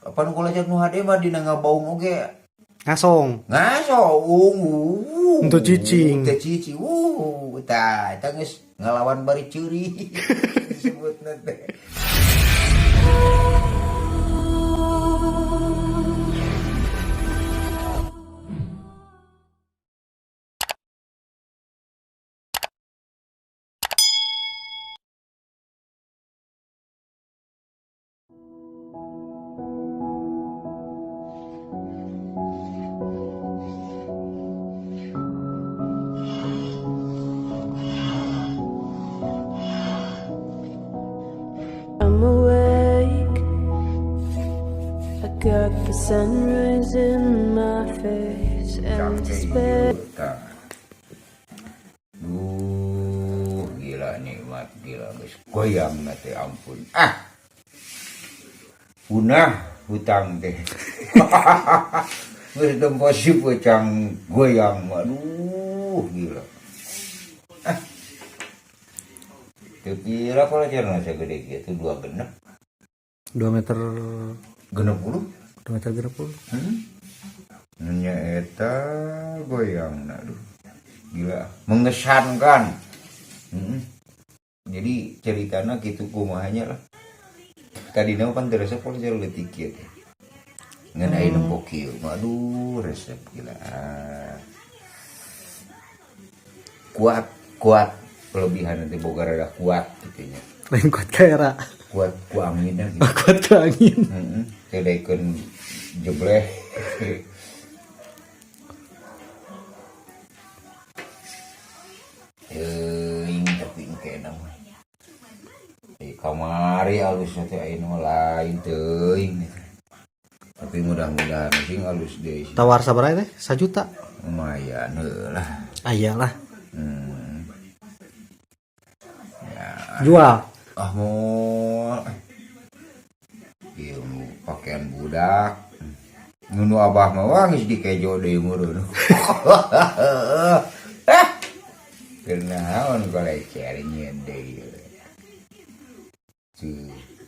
Apa nu kolejak nu hade mah dina ngabaung oge. Ngasong. Ngaso Untuk cicing. Teu cicing. Tah eta geus ngalawan bari ceuri. Disebutna teh. I'm awake. I got the sunrise in my face and despair. Gila nikmat, gila guys. Goyang teh ampun. Punah hutang teh. Geus temposi pecang goyang. Aduh, gila. Teu kira kalau jalan segede gitu 2 genep. 2 meter Genep puluh. 2 meter genep puluh. Nya eta goyang, aduh. Gila, mengesankan. Jadi ceritana gitu kumahanya lah. Tadi nama pan terasa pol jauh letik gitu. Ngan aya nempok kieu. Aduh, resep gila. Kuat kelebihan nanti boga rada kuat gitu nya. Lain kuat kaera. Kuat ku anginna gitu. Kuat ke angin. Teu daekeun jebleh. Tapi kena mah. Di kamari alus teh aya lain teuing. Tapi mudah-mudahan sing alus deui. Tawar sabaraha teh? 1 juta. Lumayan heulah. Ayalah. Ya. Jual. Mau ieu pakaian budak. Ngunu abah mah wah geus dikejo deui meureun. Kenaon golecer nyeun deui.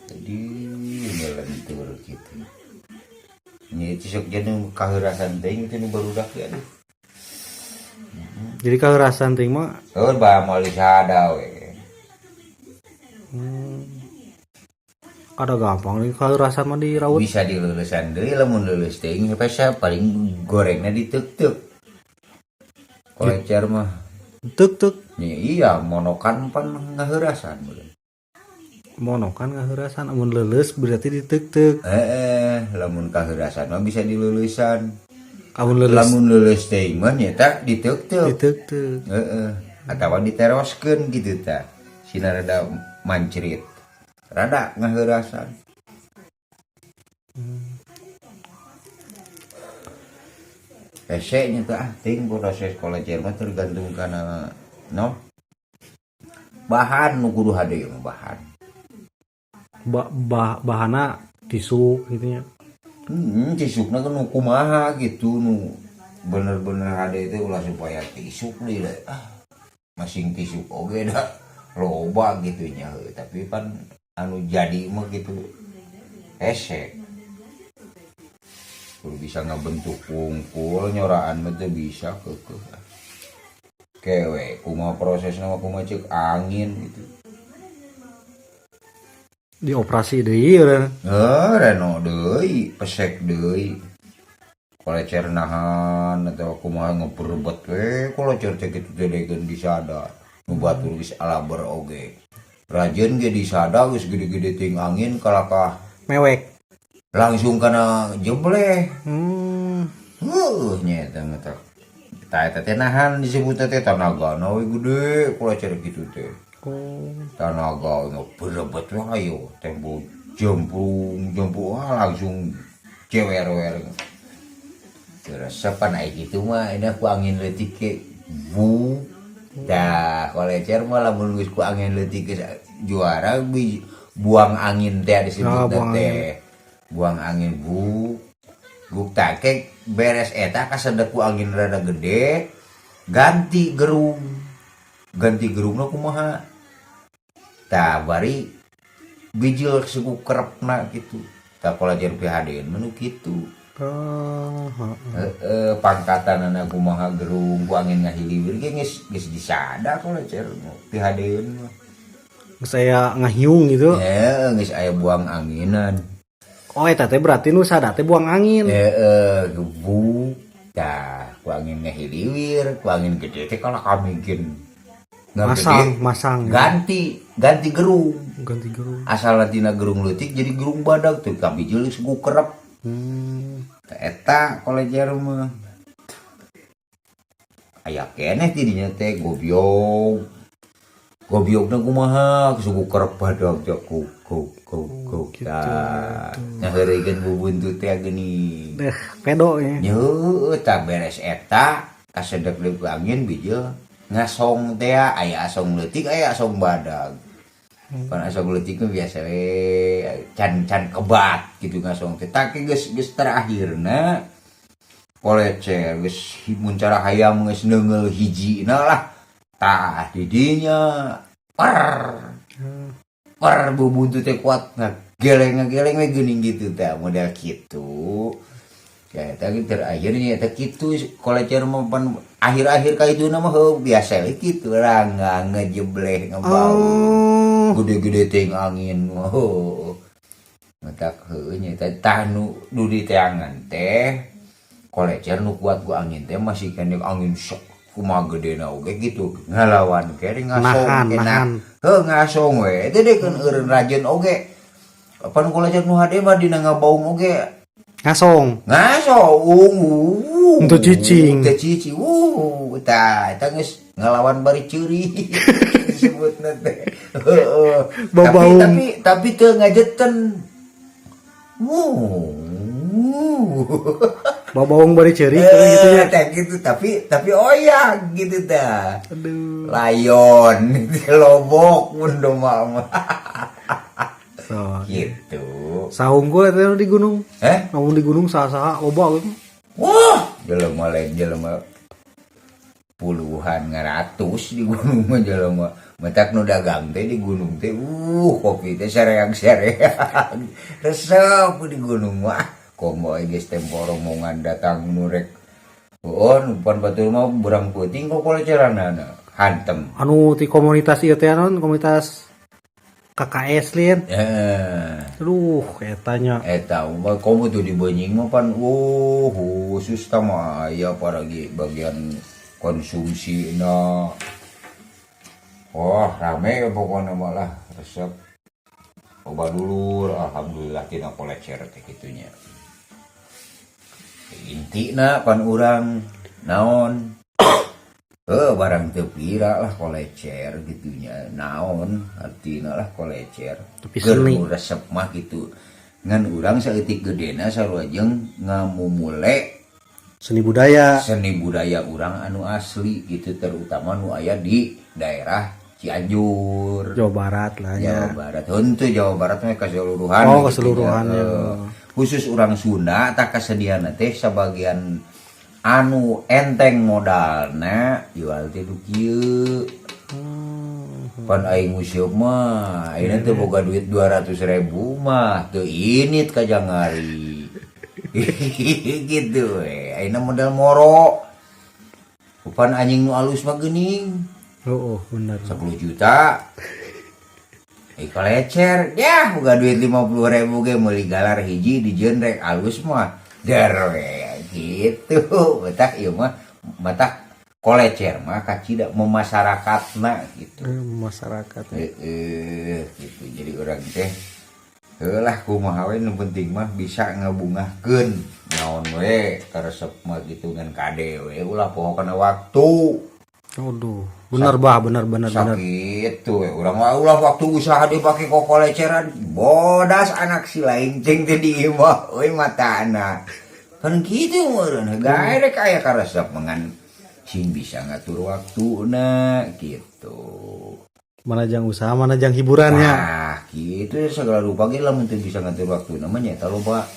Jadi ngelentur gitu. Nya itu sok jeung kaheurasan teh itu nu barudak ya aduh. Jadi kaheurasan teh mah Bah moal disada we. ada gampang nih kaheurasan mah diraut. Bisa dileulesan deui lamun leuleus teuing pesa paling gorengna diteuk-teuk. Kolecer mah Tuk nya iya monokan pan ngaheurasan meureun. monokan kaheurasan amun leuleus berarti diteuk-teuk. Lamun kaheurasan mah bisa dileulesan. Amun leuleus Lamun leuleus teuing mah nyata diteuk-teuk. diteuk-teuk. Atawa diteroskeun gitu tah. Sina rada mancrit. Rada ngaheurasan. Ese nya tah ting proses kolecer mah tergantung kana bahan nu kudu hade mah bahan. Bahana tisu gitu nya. Tisukna kan nu kumaha gitu nu bener-bener hade teh ulah supaya tisuk deui masing tisuk oge da loba gitu nya tapi pan anu jadi mah gitu hese kudu bisa ngabentuk wungkul nyoraan mah teu bisa keukeuh kewe kumaha prosesna mah kumaha ceuk angin gitu Dioperasi deui urang. reno deui pesek deui kolecer nahan atau kumaha ngeperebet we kolecer teh kitu teh degeun disada nu batur geus alaber oge rajeun ge disada geus gede-gede ting angin kalakah Mewek. langsung kana jebleh nya eta mah tah eta teh nahan disebut teh tanagana we gede kolecer kitu teh tanaga ngeperebet we ayo tempo jemplung langsung cewer-wer resepan aya kitu mah ini ku angin leutik ke bu dah kolecer mah lamun geus ku angin leutik juara buang angin teh disebut teh buang angin buk take beres eta kasedek ku angin rada gede ganti gerungna kumaha tah bari bijil suku kerepna gitu tak kolecer PHD menu gitu. Oh, Pangkatan anak kumaha gerung ku angin ngahiliwir ge geus disada kolecer PHD mah. saya ngahiung gitu. Geus aya buang anginan. Oh eta teh berarti nu sada teh buang angin. Gebu tah ku angin ngahiliwir, ku angin gede teh kalau kamigin Masang. ganti gerung. Ganti gerung. Asal tina gerung leutik jadi gerung badag teh tapi jeung suku kerep. Eta kolecer mah aya keneh tidinya teh gobyog na kumaha suku kerep badag jak go nah heureukeun bubuntut teh geuning Pedo ya. nyeuh tak beres eta kasedek deuk angin bijil ngasong teh aya asong leutik aya asong badag. Pan asong leutik mah biasa we can kebat gitu ngasong teh tapi geus terakhirna kolecer geus muncara hayam geus neungeul hijina lah tah didinya per bubuntut teh kuat geleng we geuning gitu teh model kitu. Ya tadi terakhirnya eta kitu kolecer mah pan akhir-akhir ka itu mah biasa we kitu rangga ngejebleh ngebau. Gede-gede ting angin matak heueuh nya tah nu di teangan teh kolecer nu kuat ku angin teh masih kene angin sok kumaha gedena oge gitu ngalawan kere ngasong nahan. Ngasong we teh dekeun eureun rajeun oge pan kolecer nu hade mah dina ngabaung oge Ngasong. Untuk cicing. Tah eta geus ngalawan bari ceuri disebutna teh. Tapi teu ngajeten. Babaung bari ceuri gitu ya. Tah gitu tapi oyang gitu tah. Aduh. Layon lobok mun domah mah. So, Gitu. Sahungkul eta di gunung. Namun di gunung saha-saha loba gitu. Wah, jelema lain jelema puluhan ngaratus di gunung mah jelema. Matak nu dagang teh di gunung teh kopi teh sareang-sareang. Resep di gunung mah. Komo geus tempo rombongan datang nu rek. Nu pan batur mah burang peuting kok koleceranana hantem. Anu ti komunitas ieu teh komunitas KKS lin. Aduh, etanya. Eta mah komo tuh di Benying mah pan khusus tama aya paragi bagian konsumsina. Rame pokona mah lah resep loba dulur alhamdulillah tina kolecer teh kitunya. Intina pan urang naon barang teu pira lah kolecer gitunya naon artina lah kolecer tapi seni resep mah gitu ngan urang saeutik gedena sarua jeung ngamumule seni budaya urang anu asli gitu terutama nu aya di daerah Cianjur Jawa Barat lah ya. Jawa Barat henteu Jawa Barat mah keseluruhan keseluruhan ya. Khusus urang Sunda tak kasediana teh sabagian anu enteng modalna jual teh du kieu. Pan aing museum mah ayeuna teh boga duit 200.000 mah teu init ka jangari. Gitu we. Ayeuna modal moro. Pan anjing nu alus mah geuning. Bener. 10 juta. Kolecer ya boga duit 50.000 ge meuli galar hiji dijieun rek alus mah der we. Gitu betak ieu mah matak kolecer mah kacida memasyarakatna gitu masyarakat gitu jadi urang teh heulah kumaha we nu penting mah bisa ngabungahkeun naon we karesep mah gitu ngan kade we ulah poho kana waktu. Aduh bener Sakitu we urang ulah waktu usaha dipake ku koleceran bodas anak si lain cing teh di imah euy matana. Kan gitu meureun gawe rek aya karesep mengan sing bisa ngatur waktuna gitu. Manajang usaha, manajang hiburannya. Nah, gitu segala rupa ge lamun teu bisa ngatur waktuna mah nya eta loba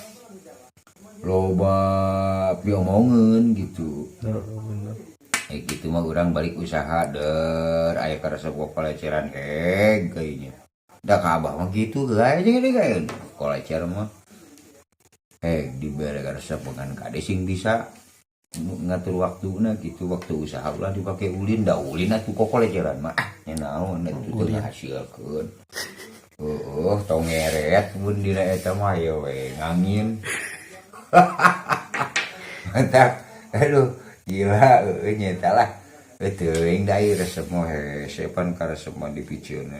piomongeun gitu. Bener. Gitu mah urang balik usaha aya karesep koleceran kayaknya. Da ka abah mah gitu gawe jeung gawe kolecer mah. dibere resep dengan kade sing bisa ngatur waktuna gitu. Waktu usaha ulah dipake ulin, da ulin atuh kokol eceran mah naon atuh teu ngahasilkeun. Tong ngeret mun dina eta mah ya we ngangin. Mantap. Aduh, gila nyeta lah. Teuing da ieu resep mah sepan ka resep mah dipicieun.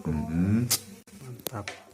Mantap.